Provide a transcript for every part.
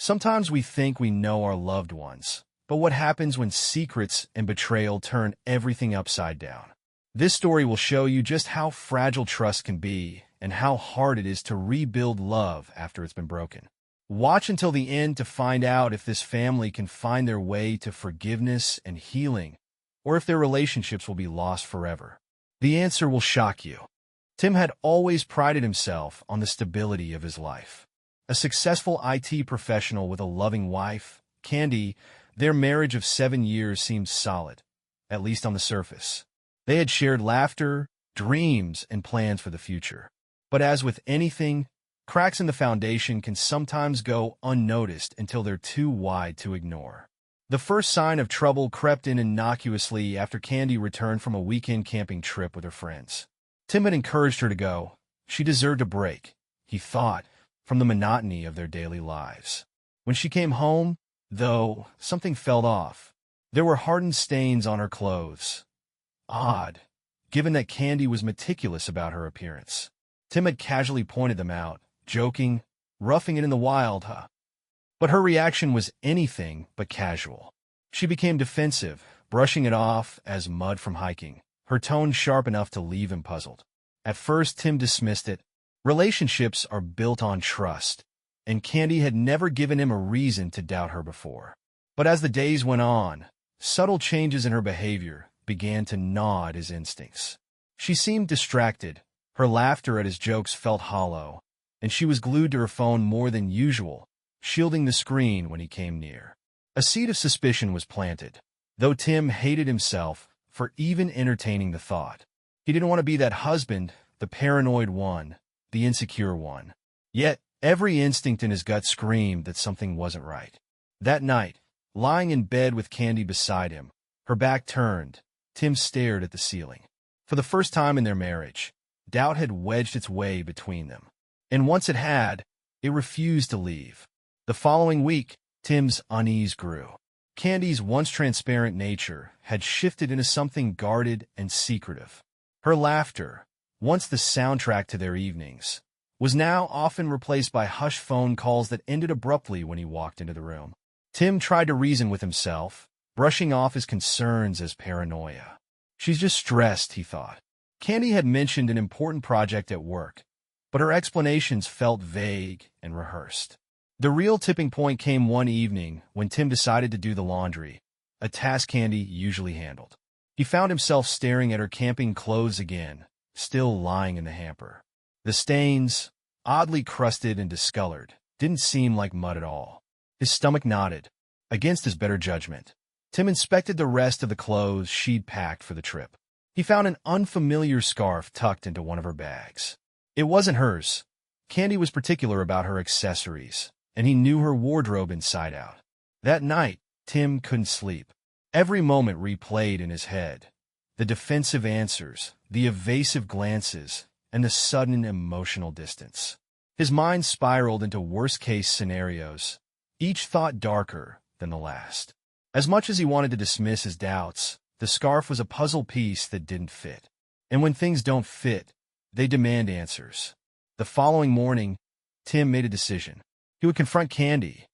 Sometimes we think we know our loved ones, but what happens when secrets and betrayal turn everything upside down? This story will show you just how fragile trust can be and how hard it is to rebuild love after it's been broken. Watch until the end to find out if this family can find their way to forgiveness and healing, or if their relationships will be lost forever. The answer will shock you. Tim had always prided himself on the stability of his life. A successful IT professional with a loving wife, Candy, their marriage of 7 years seemed solid, at least on the surface. They had shared laughter, dreams, and plans for the future. But as with anything, cracks in the foundation can sometimes go unnoticed until they're too wide to ignore. The first sign of trouble crept in innocuously after Candy returned from a weekend camping trip with her friends. Tim had encouraged her to go. She deserved a break, he thought, from the monotony of their daily lives. When she came home, though, something felt off. There were hardened stains on her clothes. Odd, given that Candy was meticulous about her appearance. Tim had casually pointed them out, joking, roughing it in the wild, huh? But her reaction was anything but casual. She became defensive, brushing it off as mud from hiking, her tone sharp enough to leave him puzzled. At first, Tim dismissed it. Relationships are built on trust, and Candy had never given him a reason to doubt her before. But as the days went on, subtle changes in her behavior began to gnaw at his instincts. She seemed distracted, her laughter at his jokes felt hollow, and she was glued to her phone more than usual, shielding the screen when he came near. A seed of suspicion was planted, though Tim hated himself for even entertaining the thought. He didn't want to be that husband, the paranoid one, the insecure one. Yet, every instinct in his gut screamed that something wasn't right. That night, lying in bed with Candy beside him, her back turned, Tim stared at the ceiling. For the first time in their marriage, doubt had wedged its way between them. And once it had, it refused to leave. The following week, Tim's unease grew. Candy's once transparent nature had shifted into something guarded and secretive. Her laughter, once the soundtrack to their evenings, was now often replaced by hushed phone calls that ended abruptly when he walked into the room. Tim tried to reason with himself, brushing off his concerns as paranoia. She's just stressed, he thought. Candy had mentioned an important project at work, but her explanations felt vague and rehearsed. The real tipping point came one evening when Tim decided to do the laundry, a task Candy usually handled. He found himself staring at her camping clothes again, still lying in the hamper. The stains, oddly crusted and discolored, didn't seem like mud at all. His stomach knotted, against his better judgment. Tim inspected the rest of the clothes she'd packed for the trip. He found an unfamiliar scarf tucked into one of her bags. It wasn't hers. Candy was particular about her accessories, and he knew her wardrobe inside out. That night, Tim couldn't sleep. Every moment replayed in his head. The defensive answers, the evasive glances, and the sudden emotional distance. His mind spiraled into worst-case scenarios, each thought darker than the last. As much as he wanted to dismiss his doubts, the scarf was a puzzle piece that didn't fit. And when things don't fit, they demand answers. The following morning, Tim made a decision. He would confront Candy.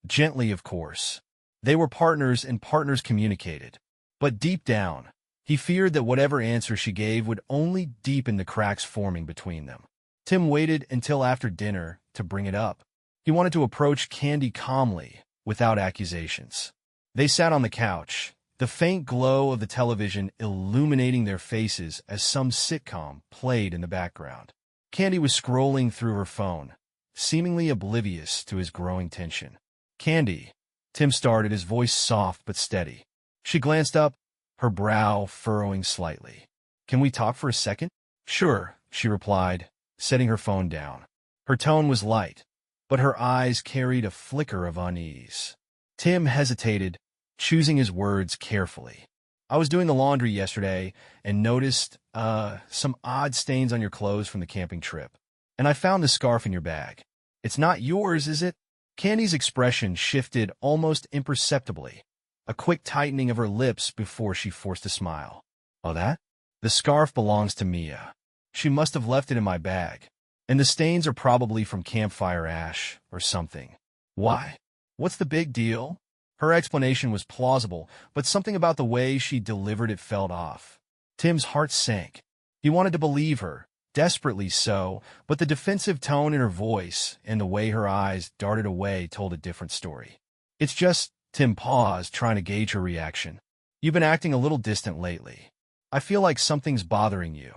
Gently, of course. They were partners, and partners communicated. But deep down, he feared that whatever answer she gave would only deepen the cracks forming between them. Tim waited until after dinner to bring it up. He wanted to approach Candy calmly, without accusations. They sat on the couch, the faint glow of the television illuminating their faces as some sitcom played in the background. Candy was scrolling through her phone, seemingly oblivious to his growing tension. "Candy," Tim started, his voice soft but steady. She glanced up, her brow furrowing slightly. "Can we talk for a second?" "Sure," she replied, setting her phone down. Her tone was light, but her eyes carried a flicker of unease. Tim hesitated, choosing his words carefully. "I was doing the laundry yesterday and noticed, some odd stains on your clothes from the camping trip. And I found this scarf in your bag. It's not yours, is it?" Candy's expression shifted almost imperceptibly, a quick tightening of her lips before she forced a smile. "Oh, that? The scarf belongs to Mia. She must have left it in my bag. And the stains are probably from campfire ash or something." "Why?" What's the big deal? Her explanation was plausible, but something about the way she delivered it felt off. Tim's heart sank. He wanted to believe her, desperately so, but the defensive tone in her voice and the way her eyes darted away told a different story. It's just, Tim paused, trying to gauge her reaction. You've been acting a little distant lately. I feel like something's bothering you,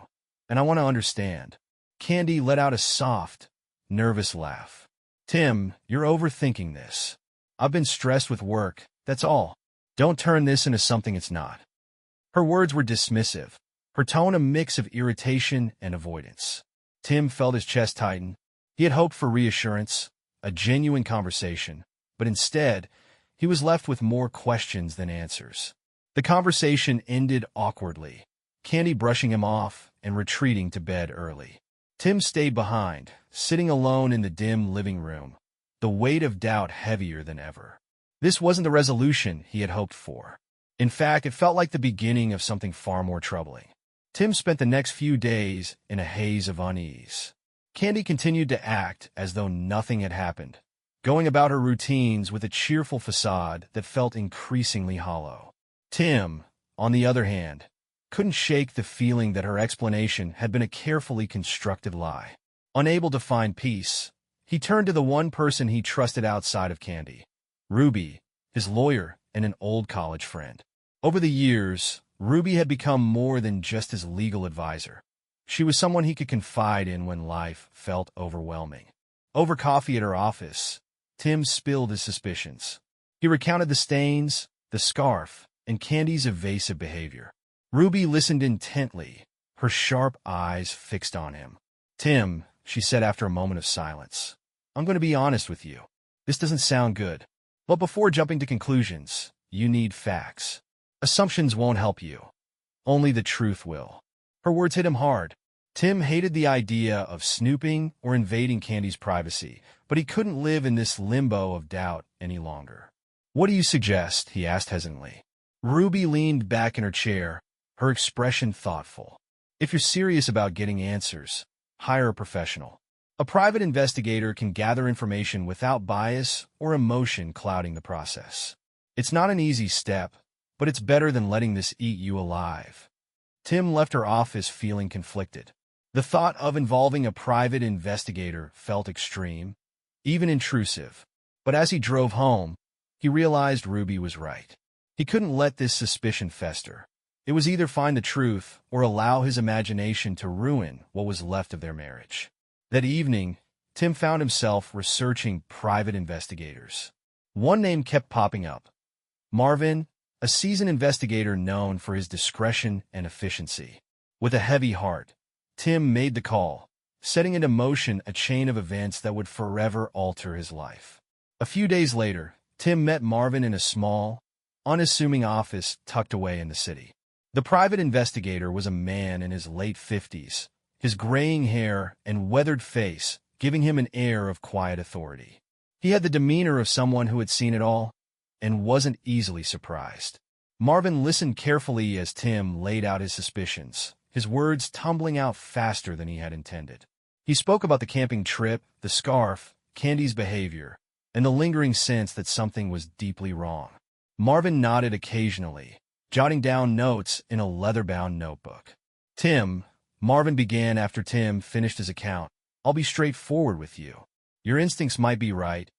and I want to understand. Candy let out a soft, nervous laugh. Tim, you're overthinking this. I've been stressed with work, that's all. Don't turn this into something it's not. Her words were dismissive, her tone a mix of irritation and avoidance. Tim felt his chest tighten. He had hoped for reassurance, a genuine conversation, but instead, he was left with more questions than answers. The conversation ended awkwardly, Candy brushing him off and retreating to bed early. Tim stayed behind, sitting alone in the dim living room, the weight of doubt heavier than ever. This wasn't the resolution he had hoped for. In fact, it felt like the beginning of something far more troubling. Tim spent the next few days in a haze of unease. Candy continued to act as though nothing had happened, going about her routines with a cheerful facade that felt increasingly hollow. Tim, on the other hand, couldn't shake the feeling that her explanation had been a carefully constructed lie. Unable to find peace, he turned to the one person he trusted outside of Candy, Ruby, his lawyer and an old college friend. Over the years, Ruby had become more than just his legal advisor. She was someone he could confide in when life felt overwhelming. Over coffee at her office, Tim spilled his suspicions. He recounted the stains, the scarf, and Candy's evasive behavior. Ruby listened intently, her sharp eyes fixed on him. Tim, she said after a moment of silence, I'm going to be honest with you. This doesn't sound good. But before jumping to conclusions, you need facts. Assumptions won't help you. Only the truth will. Her words hit him hard. Tim hated the idea of snooping or invading Candy's privacy, but he couldn't live in this limbo of doubt any longer. What do you suggest? He asked hesitantly. Ruby leaned back in her chair, her expression thoughtful. If you're serious about getting answers, hire a professional. A private investigator can gather information without bias or emotion clouding the process. It's not an easy step, but it's better than letting this eat you alive. Tim left her office feeling conflicted. The thought of involving a private investigator felt extreme, even intrusive. But as he drove home, he realized Ruby was right. He couldn't let this suspicion fester. It was either find the truth or allow his imagination to ruin what was left of their marriage. That evening, Tim found himself researching private investigators. One name kept popping up. Marvin, a seasoned investigator known for his discretion and efficiency. With a heavy heart, Tim made the call, setting into motion a chain of events that would forever alter his life. A few days later, Tim met Marvin in a small, unassuming office tucked away in the city. The private investigator was a man in his late 50s, his graying hair and weathered face giving him an air of quiet authority. He had the demeanor of someone who had seen it all and wasn't easily surprised. Marvin listened carefully as Tim laid out his suspicions, his words tumbling out faster than he had intended. He spoke about the camping trip, the scarf, Candy's behavior, and the lingering sense that something was deeply wrong. Marvin nodded occasionally, jotting down notes in a leather-bound notebook. Tim, Marvin began after Tim finished his account, I'll be straightforward with you. Your instincts might be right,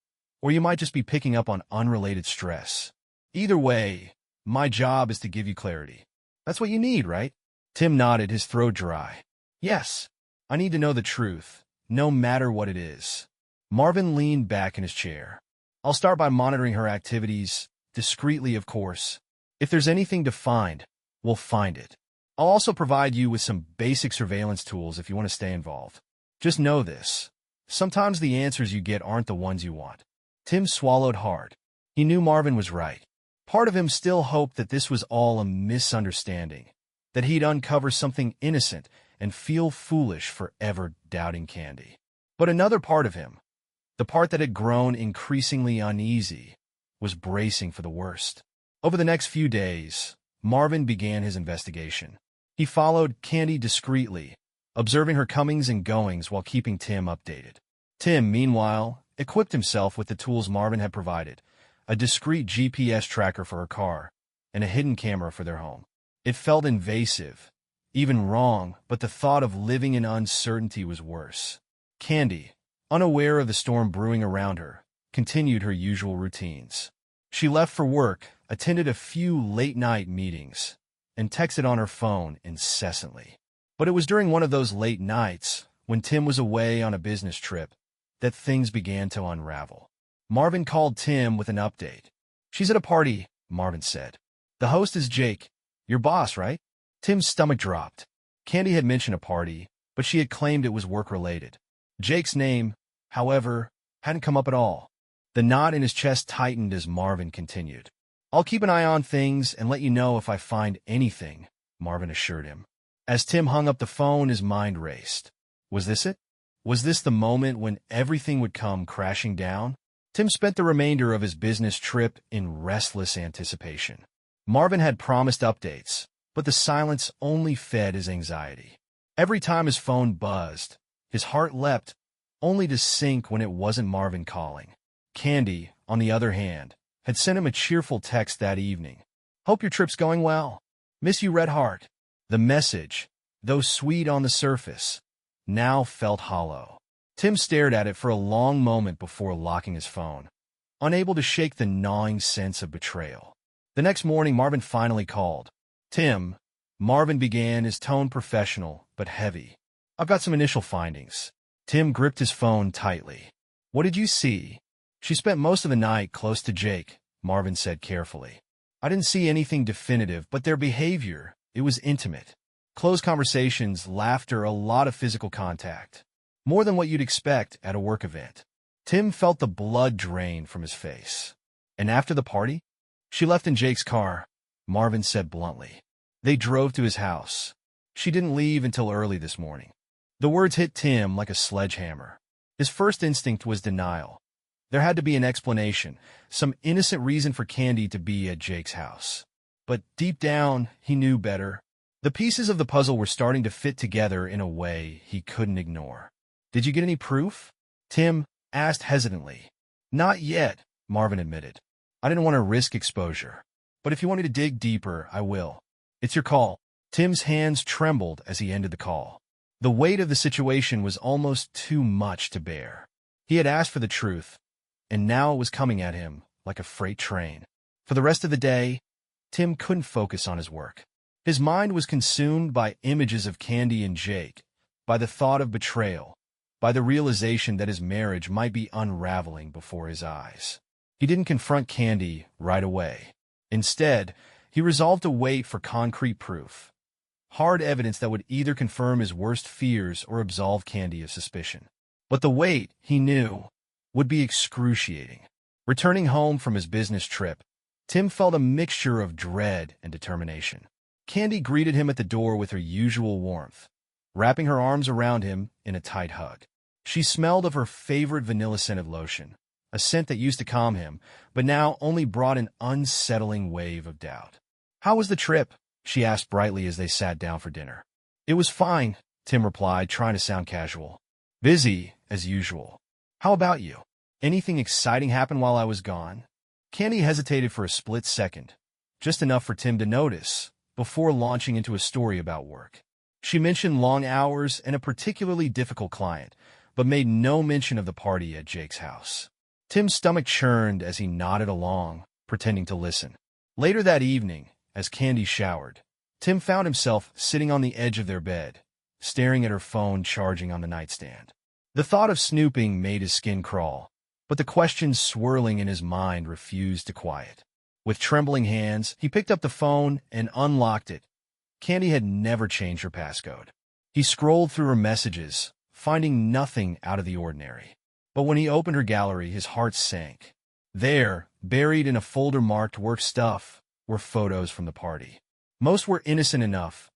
or you might just be picking up on unrelated stress. Either way, my job is to give you clarity. That's what you need, right? Tim nodded, his throat dry. Yes, I need to know the truth, no matter what it is. Marvin leaned back in his chair. I'll start by monitoring her activities, discreetly of course. If there's anything to find, we'll find it. I'll also provide you with some basic surveillance tools if you want to stay involved. Just know this. Sometimes the answers you get aren't the ones you want. Tim swallowed hard. He knew Marvin was right. Part of him still hoped that this was all a misunderstanding, that he'd uncover something innocent and feel foolish for ever doubting Candy. But another part of him, the part that had grown increasingly uneasy, was bracing for the worst. Over the next few days, Marvin began his investigation. He followed Candy discreetly, observing her comings and goings while keeping Tim updated. Tim, meanwhile, equipped himself with the tools Marvin had provided, a discreet GPS tracker for her car, and a hidden camera for their home. It felt invasive, even wrong, but the thought of living in uncertainty was worse. Candy, unaware of the storm brewing around her, continued her usual routines. She left for work, attended a few late-night meetings, and texted on her phone incessantly. But it was during one of those late nights, when Tim was away on a business trip, that things began to unravel. Marvin called Tim with an update. "She's at a party," Marvin said. "The host is Jake, your boss, right?" Tim's stomach dropped. Candy had mentioned a party, but she had claimed it was work-related. Jake's name, however, hadn't come up at all. The knot in his chest tightened as Marvin continued. "I'll keep an eye on things and let you know if I find anything," Marvin assured him. As Tim hung up the phone, his mind raced. Was this it? Was this the moment when everything would come crashing down? Tim spent the remainder of his business trip in restless anticipation. Marvin had promised updates, but the silence only fed his anxiety. Every time his phone buzzed, his heart leapt, only to sink when it wasn't Marvin calling. Candy, on the other hand, had sent him a cheerful text that evening. "Hope your trip's going well. Miss you, Red Heart." The message, though sweet on the surface, now felt hollow. Tim stared at it for a long moment before locking his phone, unable to shake the gnawing sense of betrayal. The next morning, Marvin finally called. "Tim," Marvin began, his tone professional but heavy. "I've got some initial findings." Tim gripped his phone tightly. "What did you see?" "She spent most of the night close to Jake," Marvin said carefully. "I didn't see anything definitive, but their behavior, it was intimate. Close conversations, laughter, a lot of physical contact. More than what you'd expect at a work event." Tim felt the blood drain from his face. "And after the party?" "She left in Jake's car," Marvin said bluntly. "They drove to his house. She didn't leave until early this morning." The words hit Tim like a sledgehammer. His first instinct was denial. There had to be an explanation, some innocent reason for Candy to be at Jake's house. But deep down, he knew better. The pieces of the puzzle were starting to fit together in a way he couldn't ignore. "Did you get any proof?" Tim asked hesitantly. "Not yet," Marvin admitted. "I didn't want to risk exposure. But if you want me to dig deeper, I will. It's your call." Tim's hands trembled as he ended the call. The weight of the situation was almost too much to bear. He had asked for the truth, and now it was coming at him like a freight train. For the rest of the day, Tim couldn't focus on his work. His mind was consumed by images of Candy and Jake, by the thought of betrayal, by the realization that his marriage might be unraveling before his eyes. He didn't confront Candy right away. Instead, he resolved to wait for concrete proof, hard evidence that would either confirm his worst fears or absolve Candy of suspicion. But the wait, he knew, would be excruciating. Returning home from his business trip, Tim felt a mixture of dread and determination. Candy greeted him at the door with her usual warmth, wrapping her arms around him in a tight hug. She smelled of her favorite vanilla-scented lotion, a scent that used to calm him, but now only brought an unsettling wave of doubt. "How was the trip?" she asked brightly as they sat down for dinner. "It was fine," Tim replied, trying to sound casual. "Busy, as usual. How about you? Anything exciting happen while I was gone?" Candy hesitated for a split second, just enough for Tim to notice, before launching into a story about work. She mentioned long hours and a particularly difficult client, but made no mention of the party at Jake's house. Tim's stomach churned as he nodded along, pretending to listen. Later that evening, as Candy showered, Tim found himself sitting on the edge of their bed, staring at her phone charging on the nightstand. The thought of snooping made his skin crawl, but the questions swirling in his mind refused to quiet. With trembling hands, he picked up the phone and unlocked it. Candy had never changed her passcode. He scrolled through her messages, finding nothing out of the ordinary. But when he opened her gallery, his heart sank. There, buried in a folder marked work stuff, were photos from the party. Most were innocent enough.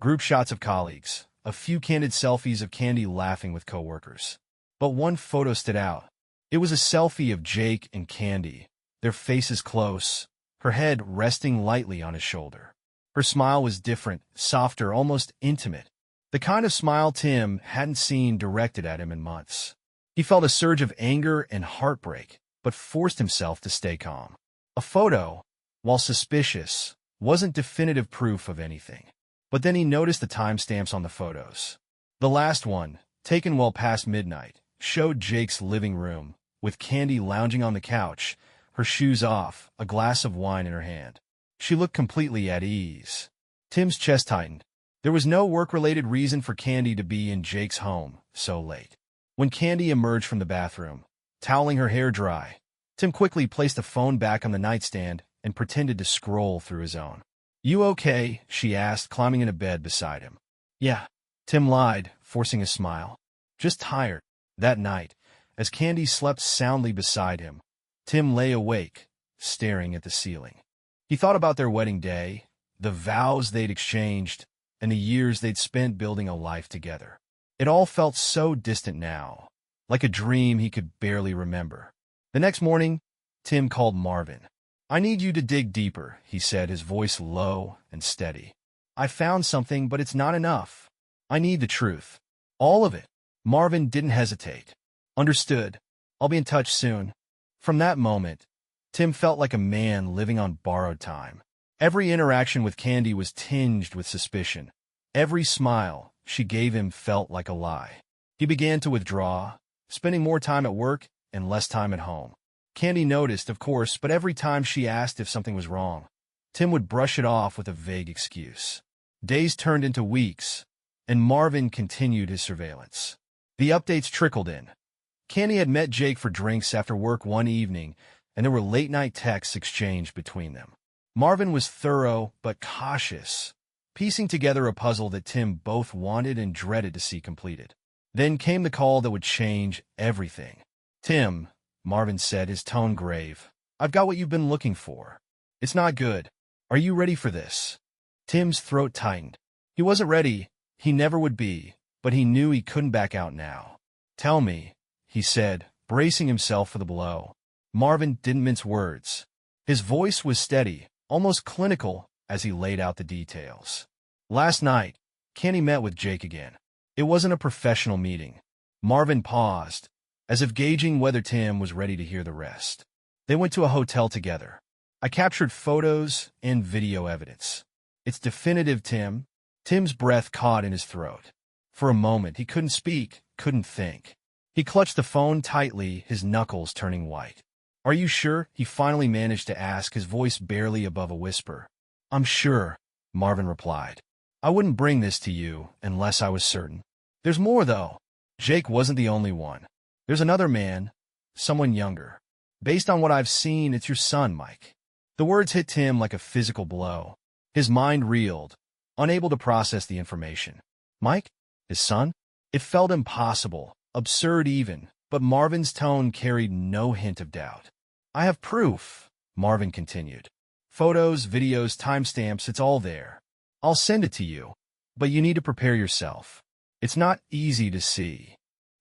Group shots of colleagues, a few candid selfies of Candy laughing with coworkers. But one photo stood out. It was a selfie of Jake and Candy, their faces close, her head resting lightly on his shoulder. Her smile was different, softer, almost intimate. The kind of smile Tim hadn't seen directed at him in months. He felt a surge of anger and heartbreak, but forced himself to stay calm. A photo, while suspicious, wasn't definitive proof of anything. But then he noticed the timestamps on the photos. The last one, taken well past midnight, showed Jake's living room, with Candy lounging on the couch, her shoes off, a glass of wine in her hand. She looked completely at ease. Tim's chest tightened. There was no work-related reason for Candy to be in Jake's home so late. When Candy emerged from the bathroom, toweling her hair dry, Tim quickly placed the phone back on the nightstand and pretended to scroll through his own. "You okay?" she asked, climbing into bed beside him. "Yeah," Tim lied, forcing a smile. "Just tired." That night, as Candy slept soundly beside him, Tim lay awake, staring at the ceiling. He thought about their wedding day, the vows they'd exchanged, and the years they'd spent building a life together. It all felt so distant now, like a dream he could barely remember. The next morning, Tim called Marvin. "I need you to dig deeper," he said, his voice low and steady. "I found something, but it's not enough. I need the truth. All of it." Marvin didn't hesitate. "Understood. I'll be in touch soon." From that moment, Tim felt like a man living on borrowed time. Every interaction with Candy was tinged with suspicion. Every smile she gave him felt like a lie. He began to withdraw, spending more time at work and less time at home. Candy noticed, of course, but every time she asked if something was wrong, Tim would brush it off with a vague excuse. Days turned into weeks, and Marvin continued his surveillance. The updates trickled in. Candy had met Jake for drinks after work one evening, and there were late-night texts exchanged between them. Marvin was thorough but cautious, piecing together a puzzle that Tim both wanted and dreaded to see completed. Then came the call that would change everything. "Tim," Marvin said, his tone grave, "I've got what you've been looking for. It's not good. Are you ready for this?" Tim's throat tightened. He wasn't ready. He never would be, but he knew he couldn't back out now. "Tell me," he said, bracing himself for the blow. Marvin didn't mince words. His voice was steady, almost clinical, as he laid out the details. Last night, Candy met with Jake again. It wasn't a professional meeting. Marvin paused, as if gauging whether Tim was ready to hear the rest. They went to a hotel together. "I captured photos and video evidence. It's definitive, Tim." Tim's breath caught in his throat. For a moment, he couldn't speak, couldn't think. He clutched the phone tightly, his knuckles turning white. "Are you sure?" he finally managed to ask, his voice barely above a whisper. "I'm sure," Marvin replied. "I wouldn't bring this to you unless I was certain. There's more, though. Jake wasn't the only one. There's another man, someone younger. Based on what I've seen, it's your son, Mike." The words hit Tim like a physical blow. His mind reeled, unable to process the information. Mike? His son? It felt impossible, absurd even, but Marvin's tone carried no hint of doubt. "I have proof," Marvin continued. "Photos, videos, timestamps, it's all there. I'll send it to you, but you need to prepare yourself. It's not easy to see."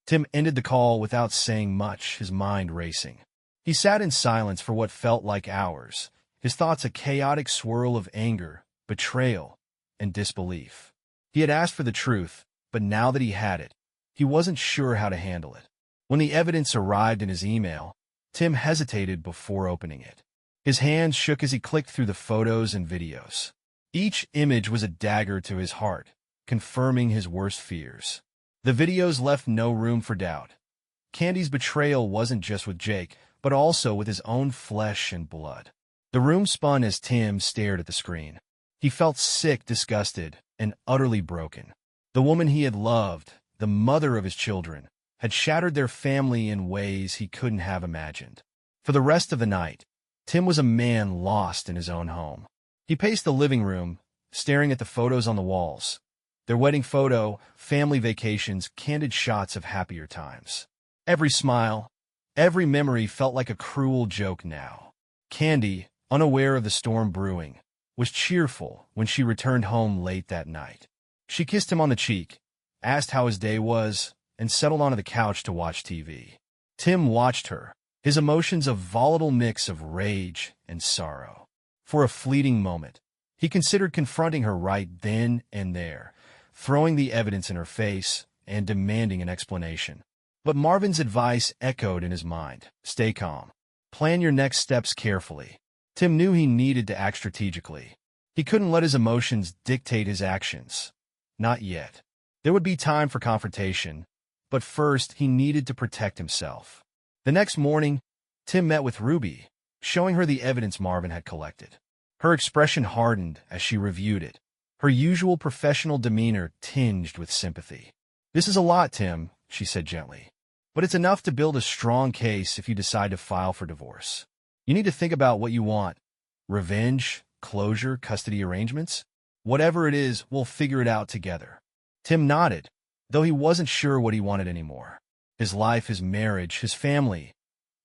Tim ended the call without saying much, his mind racing. He sat in silence for what felt like hours, his thoughts a chaotic swirl of anger, betrayal, and disbelief. He had asked for the truth, but now that he had it, he wasn't sure how to handle it. When the evidence arrived in his email, Tim hesitated before opening it. His hands shook as he clicked through the photos and videos. Each image was a dagger to his heart, confirming his worst fears. The videos left no room for doubt. Candy's betrayal wasn't just with Jake, but also with his own flesh and blood. The room spun as Tim stared at the screen. He felt sick, disgusted, and utterly broken. The woman he had loved, the mother of his children, had shattered their family in ways he couldn't have imagined. For the rest of the night, Tim was a man lost in his own home. He paced the living room, staring at the photos on the walls. Their wedding photo, family vacations, candid shots of happier times. Every smile, every memory felt like a cruel joke now. Candy, unaware of the storm brewing, was cheerful when she returned home late that night. She kissed him on the cheek, asked how his day was, and settled onto the couch to watch TV. Tim watched her, his emotions a volatile mix of rage and sorrow. For a fleeting moment, he considered confronting her right then and there, throwing the evidence in her face and demanding an explanation. But Marvin's advice echoed in his mind. Stay calm. Plan your next steps carefully. Tim knew he needed to act strategically. He couldn't let his emotions dictate his actions. Not yet. There would be time for confrontation, but first he needed to protect himself. The next morning, Tim met with Ruby, showing her the evidence Marvin had collected. Her expression hardened as she reviewed it, her usual professional demeanor tinged with sympathy. "This is a lot, Tim," she said gently. "But it's enough to build a strong case if you decide to file for divorce. You need to think about what you want. Revenge, closure, custody arrangements? Whatever it is, we'll figure it out together." Tim nodded, though he wasn't sure what he wanted anymore. His life, his marriage, his family,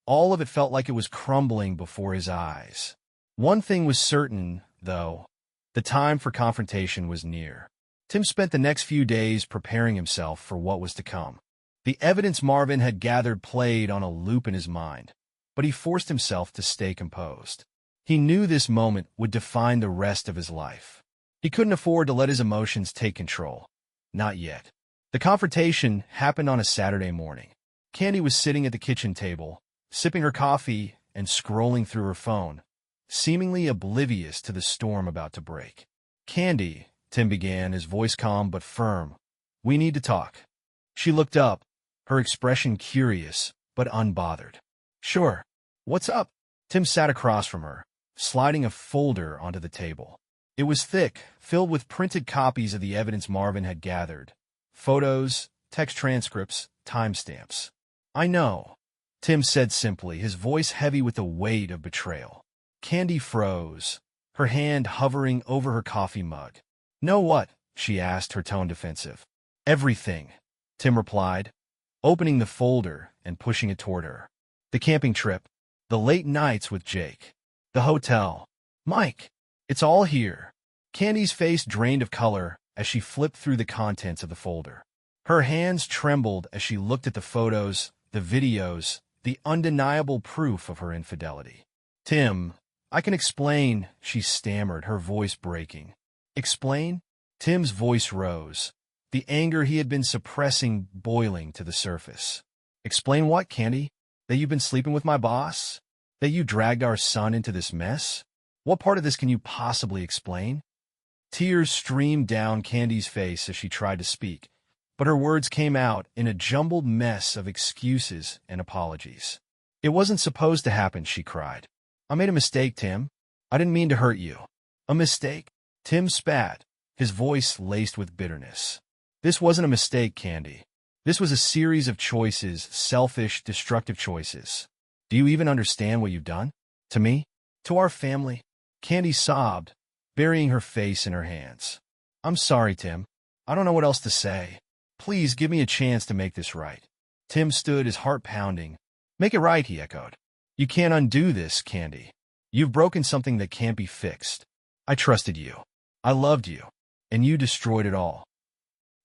all of it felt like it was crumbling before his eyes. One thing was certain, though. The time for confrontation was near. Tim spent the next few days preparing himself for what was to come. The evidence Marvin had gathered played on a loop in his mind, but he forced himself to stay composed. He knew this moment would define the rest of his life. He couldn't afford to let his emotions take control. Not yet. The confrontation happened on a Saturday morning. Candy was sitting at the kitchen table, sipping her coffee and scrolling through her phone, seemingly oblivious to the storm about to break. "Candy," Tim began, his voice calm but firm. "We need to talk." She looked up, her expression curious but unbothered. "Sure. What's up?" Tim sat across from her, sliding a folder onto the table. It was thick, filled with printed copies of the evidence Marvin had gathered. Photos, text transcripts, timestamps. "I know," Tim said simply, his voice heavy with the weight of betrayal. Candy froze, her hand hovering over her coffee mug. "Know what?" she asked, her tone defensive. "Everything," Tim replied, opening the folder and pushing it toward her. "The camping trip, the late nights with Jake, the hotel. Mike, it's all here." Candy's face drained of color as she flipped through the contents of the folder. Her hands trembled as she looked at the photos, the videos, the undeniable proof of her infidelity. "Tim, I can explain," she stammered, her voice breaking. "Explain?" Tim's voice rose, the anger he had been suppressing boiling to the surface. "Explain what, Candy? That you've been sleeping with my boss? That you dragged our son into this mess? What part of this can you possibly explain?" Tears streamed down Candy's face as she tried to speak, but her words came out in a jumbled mess of excuses and apologies. "It wasn't supposed to happen," she cried. "I made a mistake, Tim. I didn't mean to hurt you." "A mistake?" Tim spat, his voice laced with bitterness. "This wasn't a mistake, Candy. This was a series of choices, selfish, destructive choices. Do you even understand what you've done? To me? To our family?" Candy sobbed, burying her face in her hands. "I'm sorry, Tim. I don't know what else to say. Please give me a chance to make this right." Tim stood, his heart pounding. "Make it right," he echoed. "You can't undo this, Candy. You've broken something that can't be fixed. I trusted you. I loved you. And you destroyed it all."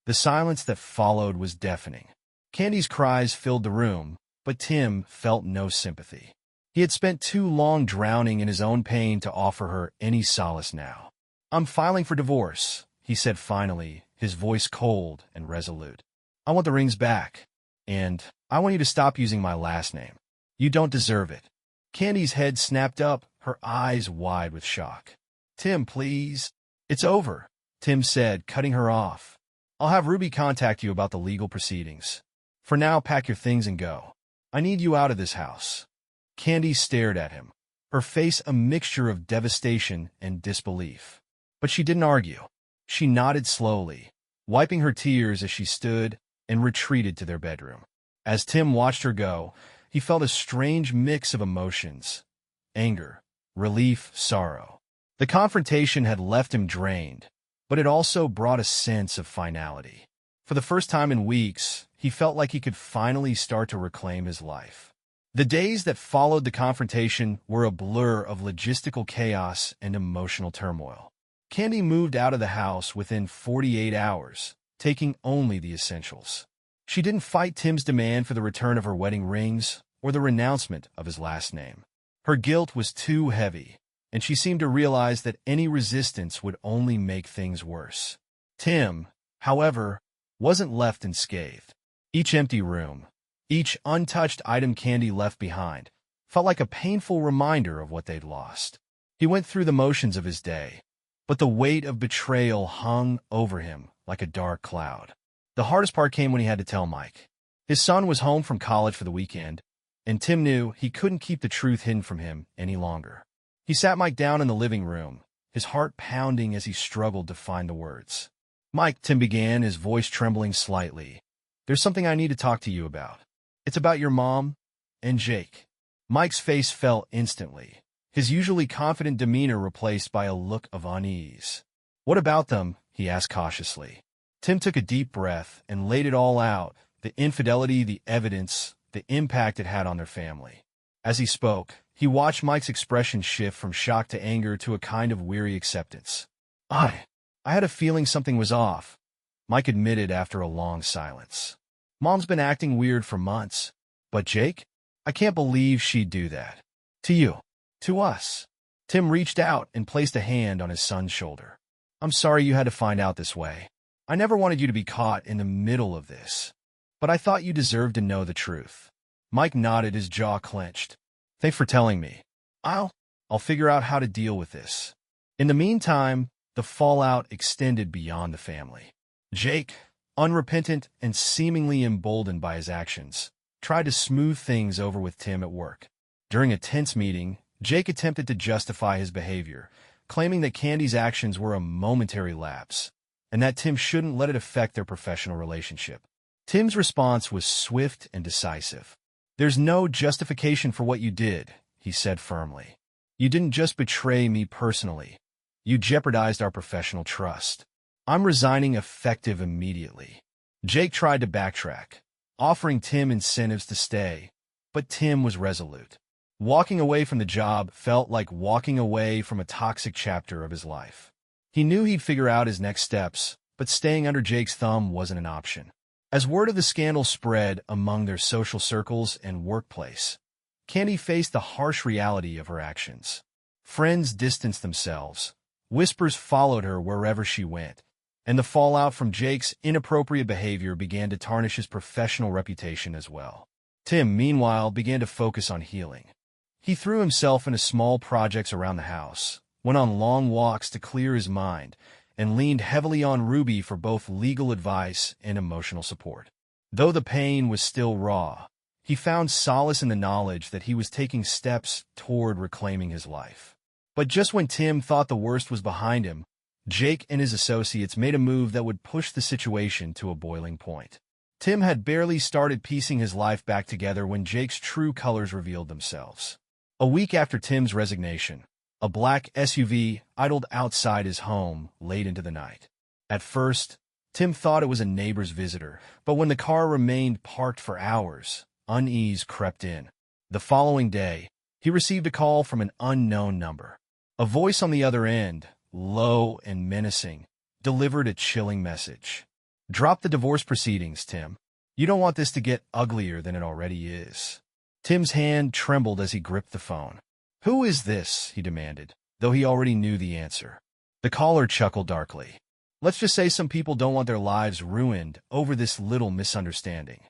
The silence that followed was deafening. Candy's cries filled the room, but Tim felt no sympathy. He had spent too long drowning in his own pain to offer her any solace now. "I'm filing for divorce," he said finally, his voice cold and resolute. "I want the rings back. And I want you to stop using my last name. You don't deserve it." Candy's head snapped up, her eyes wide with shock. "Tim, please." "It's over," Tim said, cutting her off. "I'll have Ruby contact you about the legal proceedings. For now, pack your things and go. I need you out of this house." Candy stared at him, her face a mixture of devastation and disbelief. But she didn't argue. She nodded slowly, wiping her tears as she stood and retreated to their bedroom. As Tim watched her go, he felt a strange mix of emotions: anger, relief, sorrow. The confrontation had left him drained, but it also brought a sense of finality. For the first time in weeks, he felt like he could finally start to reclaim his life. The days that followed the confrontation were a blur of logistical chaos and emotional turmoil. Candy moved out of the house within 48 hours, taking only the essentials. She didn't fight Tim's demand for the return of her wedding rings or the renouncement of his last name. Her guilt was too heavy, and she seemed to realize that any resistance would only make things worse. Tim, however, wasn't left unscathed. Each empty room, Each untouched item Candy left behind felt like a painful reminder of what they'd lost. He went through the motions of his day, but the weight of betrayal hung over him like a dark cloud. The hardest part came when he had to tell Mike. His son was home from college for the weekend, and Tim knew he couldn't keep the truth hidden from him any longer. He sat Mike down in the living room, his heart pounding as he struggled to find the words. "Mike," Tim began, his voice trembling slightly, "there's something I need to talk to you about. It's about your mom and Jake." Mike's face fell instantly, his usually confident demeanor replaced by a look of unease. "What about them?" he asked cautiously. Tim took a deep breath and laid it all out, the infidelity, the evidence, the impact it had on their family. As he spoke, he watched Mike's expression shift from shock to anger to a kind of weary acceptance. I had a feeling something was off," Mike admitted after a long silence. "Mom's been acting weird for months. But Jake? I can't believe she'd do that. To you. To us." Tim reached out and placed a hand on his son's shoulder. "I'm sorry you had to find out this way. I never wanted you to be caught in the middle of this. But I thought you deserved to know the truth." Mike nodded, his jaw clenched. "Thanks for telling me. I'll figure out how to deal with this." In the meantime, the fallout extended beyond the family. Jake, unrepentant and seemingly emboldened by his actions, tried to smooth things over with Tim at work. During a tense meeting, Jake attempted to justify his behavior, claiming that Candy's actions were a momentary lapse, and that Tim shouldn't let it affect their professional relationship. Tim's response was swift and decisive. "There's no justification for what you did," he said firmly. "You didn't just betray me personally. You jeopardized our professional trust. I'm resigning effective immediately." Jake tried to backtrack, offering Tim incentives to stay, but Tim was resolute. Walking away from the job felt like walking away from a toxic chapter of his life. He knew he'd figure out his next steps, but staying under Jake's thumb wasn't an option. As word of the scandal spread among their social circles and workplace, Candy faced the harsh reality of her actions. Friends distanced themselves, whispers followed her wherever she went, and the fallout from Jake's inappropriate behavior began to tarnish his professional reputation as well. Tim, meanwhile, began to focus on healing. He threw himself into small projects around the house, went on long walks to clear his mind, and leaned heavily on Ruby for both legal advice and emotional support. Though the pain was still raw, he found solace in the knowledge that he was taking steps toward reclaiming his life. But just when Tim thought the worst was behind him, Jake and his associates made a move that would push the situation to a boiling point. Tim had barely started piecing his life back together when Jake's true colors revealed themselves. A week after Tim's resignation, a black SUV idled outside his home late into the night. At first, Tim thought it was a neighbor's visitor, but when the car remained parked for hours, unease crept in. The following day, he received a call from an unknown number. A voice on the other end, low and menacing, delivered a chilling message. "Drop the divorce proceedings, Tim. You don't want this to get uglier than it already is." Tim's hand trembled as he gripped the phone. "Who is this?" he demanded, though he already knew the answer. The caller chuckled darkly. "Let's just say some people don't want their lives ruined over this little misunderstanding.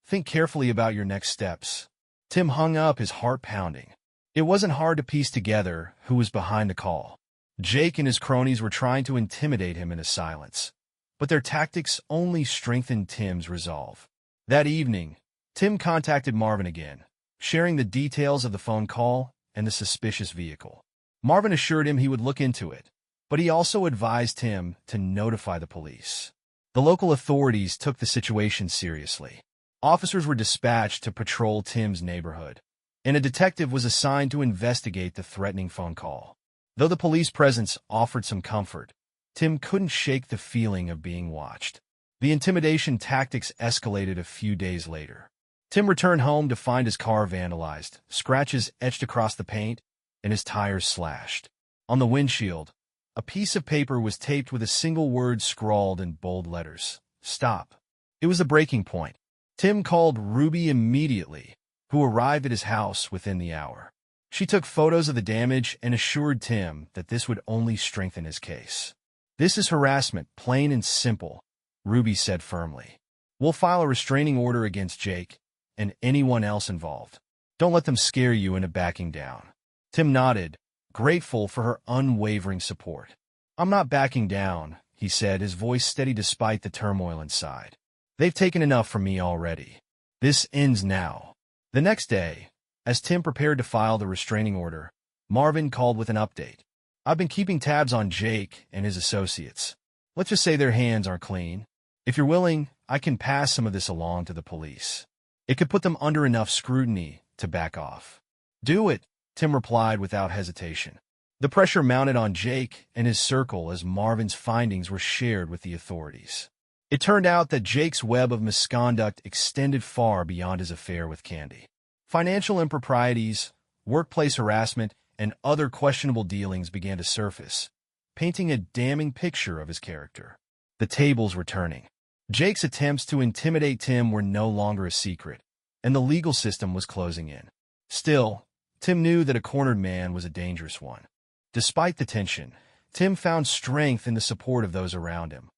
Think carefully about your next steps." Tim hung up, his heart pounding. It wasn't hard to piece together who was behind the call. Jake and his cronies were trying to intimidate him into silence, but their tactics only strengthened Tim's resolve. That evening, Tim contacted Marvin again, sharing the details of the phone call and the suspicious vehicle. Marvin assured him he would look into it, but he also advised him to notify the police. The local authorities took the situation seriously. Officers were dispatched to patrol Tim's neighborhood, and a detective was assigned to investigate the threatening phone call. Though the police presence offered some comfort, Tim couldn't shake the feeling of being watched. The intimidation tactics escalated a few days later. Tim returned home to find his car vandalized, scratches etched across the paint, and his tires slashed. On the windshield, a piece of paper was taped with a single word scrawled in bold letters: "Stop." It was the breaking point. Tim called Ruby immediately, who arrived at his house within the hour. She took photos of the damage and assured Tim that this would only strengthen his case. "This is harassment, plain and simple," Ruby said firmly. "We'll file a restraining order against Jake, and anyone else involved. Don't let them scare you into backing down. Tim nodded, grateful for her unwavering support. I'm not backing down, he said, his voice steady despite the turmoil inside. They've taken enough from me already. This ends now. The next day, as Tim prepared to file the restraining order, Marvin called with an update. I've been keeping tabs on Jake and his associates. Let's just say their hands aren't clean. If you're willing, I can pass some of this along to the police. It could put them under enough scrutiny to back off. Do it, Tim replied without hesitation. The pressure mounted on Jake and his circle as Marvin's findings were shared with the authorities. It turned out that Jake's web of misconduct extended far beyond his affair with Candy. Financial improprieties, workplace harassment, and other questionable dealings began to surface, painting a damning picture of his character. The tables were turning. Jake's attempts to intimidate Tim were no longer a secret, and the legal system was closing in. Still, Tim knew that a cornered man was a dangerous one. Despite the tension, Tim found strength in the support of those around him.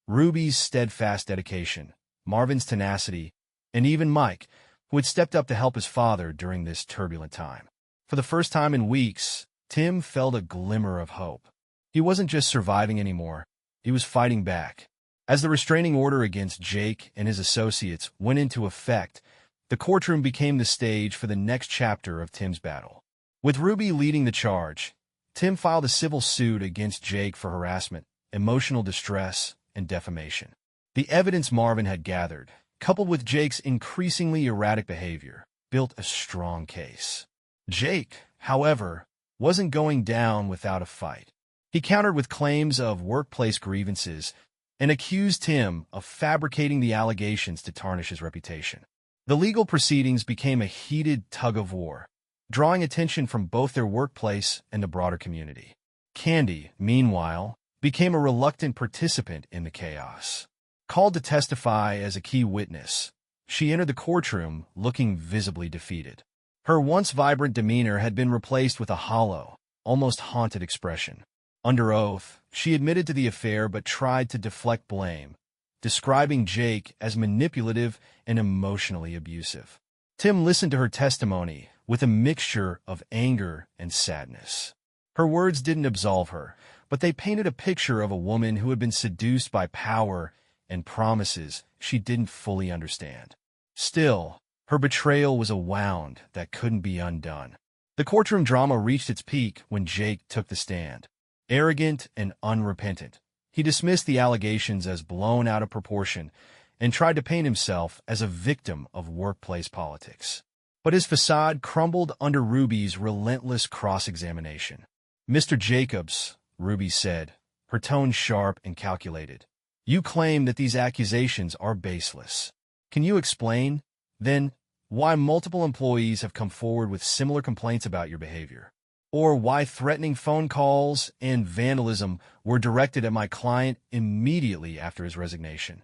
Ruby's steadfast dedication, Marvin's tenacity, and even Mike, who had stepped up to help his father during this turbulent time. For the first time in weeks, Tim felt a glimmer of hope. He wasn't just surviving anymore, he was fighting back. As the restraining order against Jake and his associates went into effect, the courtroom became the stage for the next chapter of Tim's battle. With Ruby leading the charge, Tim filed a civil suit against Jake for harassment, emotional distress, and defamation. The evidence Marvin had gathered, coupled with Jake's increasingly erratic behavior, built a strong case. Jake, however, wasn't going down without a fight. He countered with claims of workplace grievances and accused Tim of fabricating the allegations to tarnish his reputation. The legal proceedings became a heated tug-of-war, drawing attention from both their workplace and the broader community. Candy, meanwhile, became a reluctant participant in the chaos. Called to testify as a key witness, she entered the courtroom looking visibly defeated. Her once vibrant demeanor had been replaced with a hollow, almost haunted expression. Under oath, she admitted to the affair but tried to deflect blame, describing Jake as manipulative and emotionally abusive. Tim listened to her testimony with a mixture of anger and sadness. Her words didn't absolve her, but they painted a picture of a woman who had been seduced by power and promises she didn't fully understand. Still, her betrayal was a wound that couldn't be undone. The courtroom drama reached its peak when Jake took the stand. Arrogant and unrepentant, he dismissed the allegations as blown out of proportion and tried to paint himself as a victim of workplace politics. But his facade crumbled under Ruby's relentless cross-examination. "Mr. Jacobs," Ruby said, her tone sharp and calculated, "you claim that these accusations are baseless. Can you explain, then, why multiple employees have come forward with similar complaints about your behavior? Or why threatening phone calls and vandalism were directed at my client immediately after his resignation?"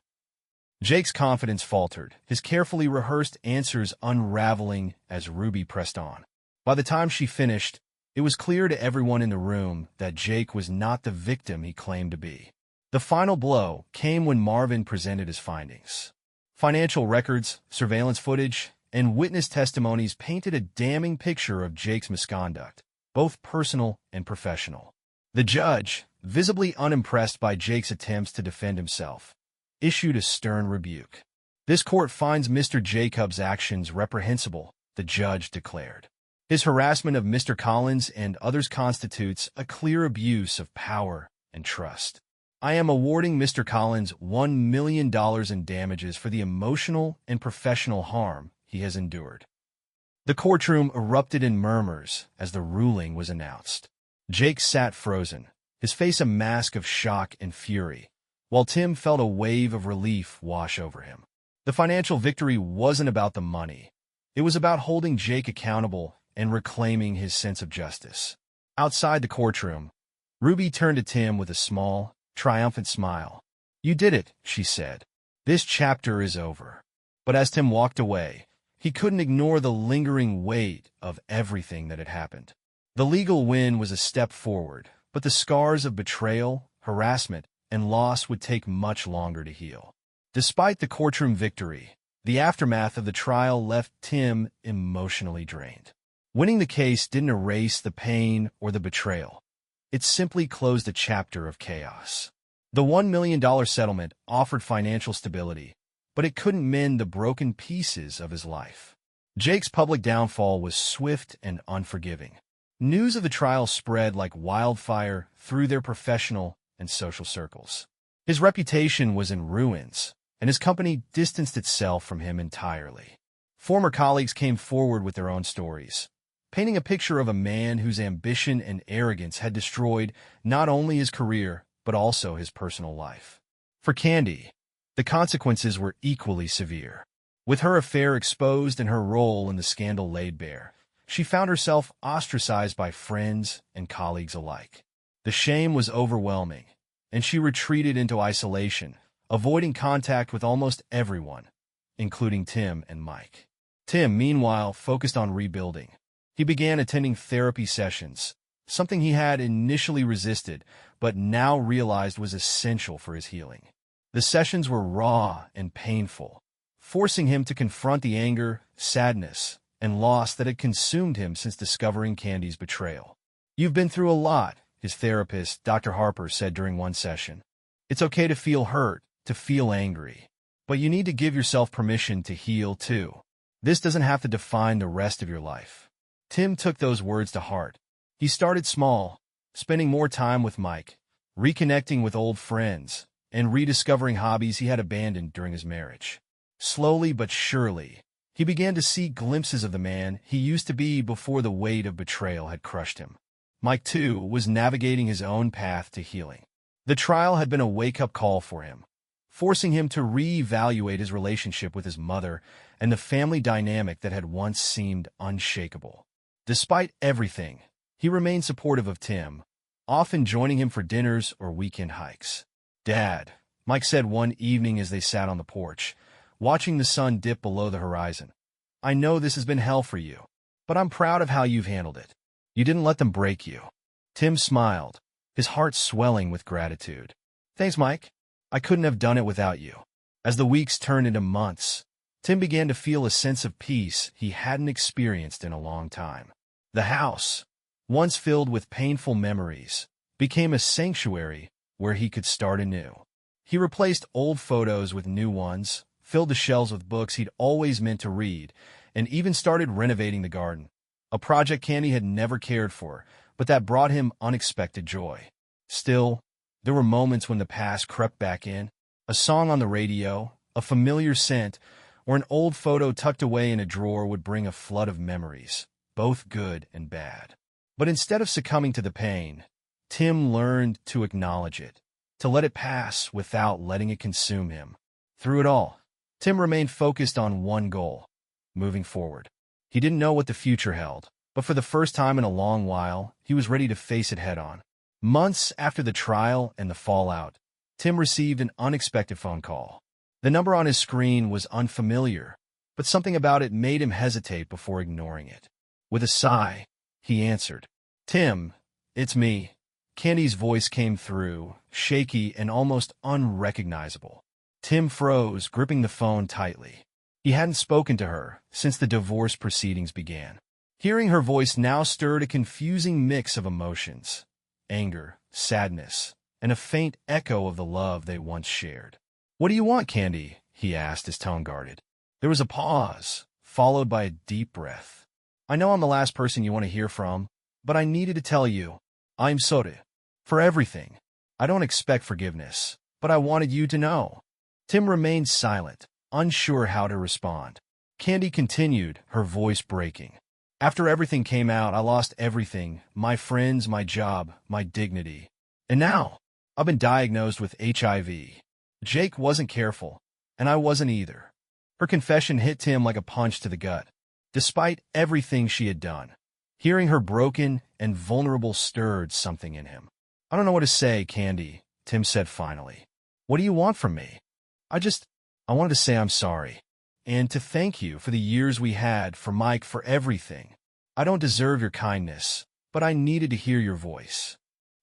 Jake's confidence faltered, his carefully rehearsed answers unraveling as Ruby pressed on. By the time she finished, it was clear to everyone in the room that Jake was not the victim he claimed to be. The final blow came when Marvin presented his findings. Financial records, surveillance footage, and witness testimonies painted a damning picture of Jake's misconduct, both personal and professional. The judge, visibly unimpressed by Jake's attempts to defend himself, issued a stern rebuke. "This court finds Mr. Jacobs' actions reprehensible," the judge declared. "His harassment of Mr. Collins and others constitutes a clear abuse of power and trust. I am awarding Mr. Collins $1 million in damages for the emotional and professional harm he has endured." The courtroom erupted in murmurs as the ruling was announced. Jake sat frozen, his face a mask of shock and fury, while Tim felt a wave of relief wash over him. The financial victory wasn't about the money. It was about holding Jake accountable and reclaiming his sense of justice. Outside the courtroom, Ruby turned to Tim with a small, triumphant smile. "You did it," she said. "This chapter is over." But as Tim walked away, he couldn't ignore the lingering weight of everything that had happened. The legal win was a step forward, but the scars of betrayal, harassment, and loss would take much longer to heal. Despite the courtroom victory, The aftermath of the trial left Tim emotionally drained. Winning the case didn't erase the pain or the betrayal. It simply closed a chapter of chaos. The $1 million settlement offered financial stability, but it couldn't mend the broken pieces of his life. Jake's public downfall was swift and unforgiving. News of the trial spread like wildfire through their professional and social circles. His reputation was in ruins, and his company distanced itself from him entirely. Former colleagues came forward with their own stories, painting a picture of a man whose ambition and arrogance had destroyed not only his career, but also his personal life. For Candy, the consequences were equally severe. With her affair exposed and her role in the scandal laid bare, she found herself ostracized by friends and colleagues alike. The shame was overwhelming, and she retreated into isolation, avoiding contact with almost everyone, including Tim and Mike. Tim, meanwhile, focused on rebuilding. He began attending therapy sessions, something he had initially resisted, but now realized was essential for his healing. The sessions were raw and painful, forcing him to confront the anger, sadness, and loss that had consumed him since discovering Candy's betrayal. "You've been through a lot," his therapist, Dr. Harper, said during one session. "It's okay to feel hurt, to feel angry, but you need to give yourself permission to heal too. This doesn't have to define the rest of your life." Tim took those words to heart. He started small, spending more time with Mike, reconnecting with old friends, and rediscovering hobbies he had abandoned during his marriage. Slowly but surely, he began to see glimpses of the man he used to be before the weight of betrayal had crushed him. Mike, too, was navigating his own path to healing. The trial had been a wake-up call for him, forcing him to reevaluate his relationship with his mother and the family dynamic that had once seemed unshakable. Despite everything, he remained supportive of Tim, often joining him for dinners or weekend hikes. "Dad," Mike said one evening as they sat on the porch, watching the sun dip below the horizon, "I know this has been hell for you, but I'm proud of how you've handled it. You didn't let them break you." Tim smiled, his heart swelling with gratitude. "Thanks, Mike. I couldn't have done it without you." As the weeks turned into months, Tim began to feel a sense of peace he hadn't experienced in a long time. The house, once filled with painful memories, became a sanctuary where he could start anew. He replaced old photos with new ones, filled the shelves with books he'd always meant to read, and even started renovating the garden, a project Candy had never cared for, but that brought him unexpected joy. Still, there were moments when the past crept back in, a song on the radio, a familiar scent, or an old photo tucked away in a drawer would bring a flood of memories, both good and bad. But instead of succumbing to the pain, Tim learned to acknowledge it, to let it pass without letting it consume him. Through it all, Tim remained focused on one goal: moving forward. He didn't know what the future held, but for the first time in a long while, he was ready to face it head-on. Months after the trial and the fallout, Tim received an unexpected phone call. The number on his screen was unfamiliar, but something about it made him hesitate before ignoring it. With a sigh, he answered. "Tim, it's me." Candy's voice came through, shaky and almost unrecognizable. Tim froze, gripping the phone tightly. He hadn't spoken to her since the divorce proceedings began. Hearing her voice now stirred a confusing mix of emotions: anger, sadness, and a faint echo of the love they once shared. "What do you want, Candy?" he asked, his tone guarded. There was a pause, followed by a deep breath. "I know I'm the last person you want to hear from, but I needed to tell you, I'm sorry for everything. I don't expect forgiveness, but I wanted you to know." Tim remained silent, unsure how to respond. Candy continued, her voice breaking. "After everything came out, I lost everything: my friends, my job, my dignity. And now, I've been diagnosed with HIV. Jake wasn't careful, and I wasn't either." Her confession hit Tim like a punch to the gut. Despite everything she had done, hearing her broken and vulnerable stirred something in him. "I don't know what to say, Candy," Tim said finally. "What do you want from me?" I wanted to say I'm sorry, and to thank you for the years we had, for Mike, for everything. I don't deserve your kindness, but I needed to hear your voice."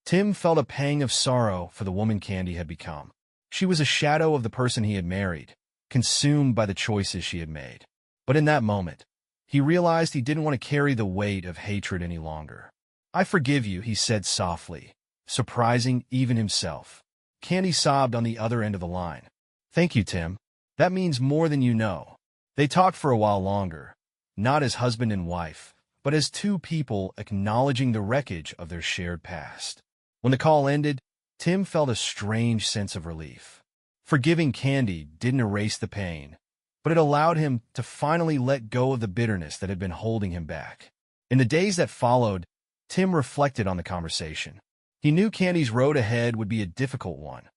Tim felt a pang of sorrow for the woman Candy had become. She was a shadow of the person he had married, consumed by the choices she had made. But in that moment, he realized he didn't want to carry the weight of hatred any longer. "I forgive you," he said softly, surprising even himself. Candy sobbed on the other end of the line. "Thank you, Tim. That means more than you know." They talked for a while longer, not as husband and wife, but as two people acknowledging the wreckage of their shared past. When the call ended, Tim felt a strange sense of relief. Forgiving Candy didn't erase the pain, but it allowed him to finally let go of the bitterness that had been holding him back. In the days that followed, Tim reflected on the conversation. He knew Candy's road ahead would be a difficult one,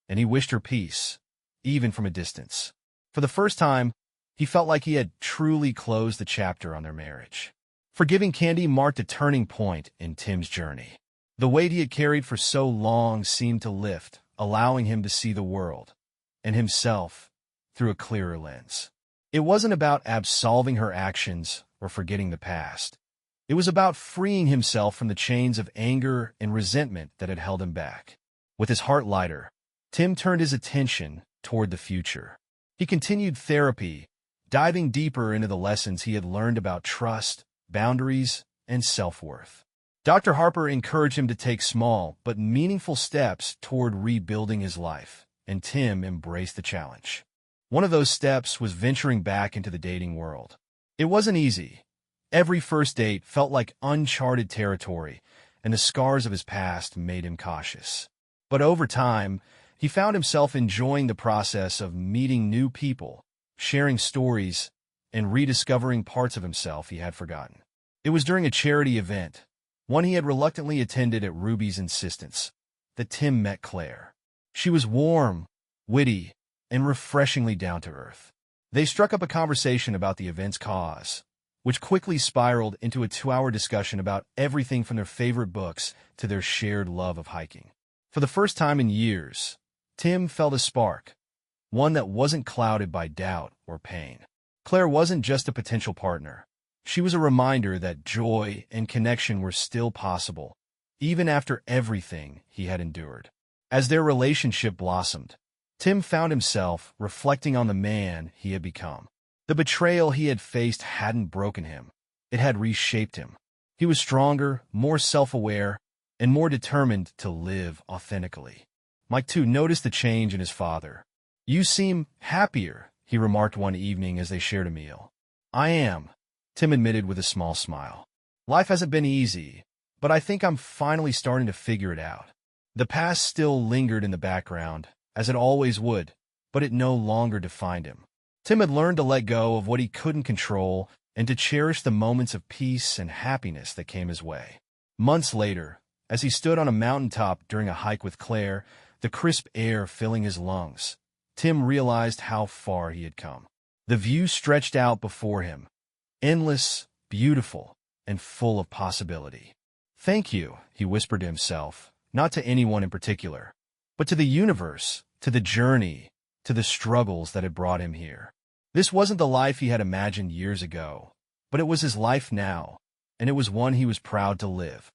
and he wished her peace, even from a distance. For the first time, he felt like he had truly closed the chapter on their marriage. Forgiving Candy marked a turning point in Tim's journey. The weight he had carried for so long seemed to lift, allowing him to see the world, and himself, through a clearer lens. It wasn't about absolving her actions or forgetting the past. It was about freeing himself from the chains of anger and resentment that had held him back. With his heart lighter, Tim turned his attention toward the future. He continued therapy, diving deeper into the lessons he had learned about trust, boundaries, and self-worth. Dr. Harper encouraged him to take small but meaningful steps toward rebuilding his life, and Tim embraced the challenge. One of those steps was venturing back into the dating world. It wasn't easy. Every first date felt like uncharted territory, and the scars of his past made him cautious. But over time, he found himself enjoying the process of meeting new people, sharing stories, and rediscovering parts of himself he had forgotten. It was during a charity event, one he had reluctantly attended at Ruby's insistence, that Tim met Claire. She was warm, witty, and refreshingly down-to-earth. They struck up a conversation about the event's cause, which quickly spiraled into a 2-hour discussion about everything from their favorite books to their shared love of hiking. For the first time in years, Tim felt a spark, one that wasn't clouded by doubt or pain. Claire wasn't just a potential partner. She was a reminder that joy and connection were still possible, even after everything he had endured. As their relationship blossomed, Tim found himself reflecting on the man he had become. The betrayal he had faced hadn't broken him. It had reshaped him. He was stronger, more self-aware, and more determined to live authentically. Mike, too, noticed the change in his father. "You seem happier," he remarked one evening as they shared a meal. "I am," Tim admitted with a small smile. "Life hasn't been easy, but I think I'm finally starting to figure it out." The past still lingered in the background, as it always would, but it no longer defined him. Tim had learned to let go of what he couldn't control and to cherish the moments of peace and happiness that came his way. Months later, as he stood on a mountaintop during a hike with Claire, the crisp air filling his lungs, Tim realized how far he had come. The view stretched out before him, endless, beautiful, and full of possibility. "Thank you," he whispered to himself, not to anyone in particular, but to the universe, to the journey, to the struggles that had brought him here. This wasn't the life he had imagined years ago, but it was his life now, and it was one he was proud to live.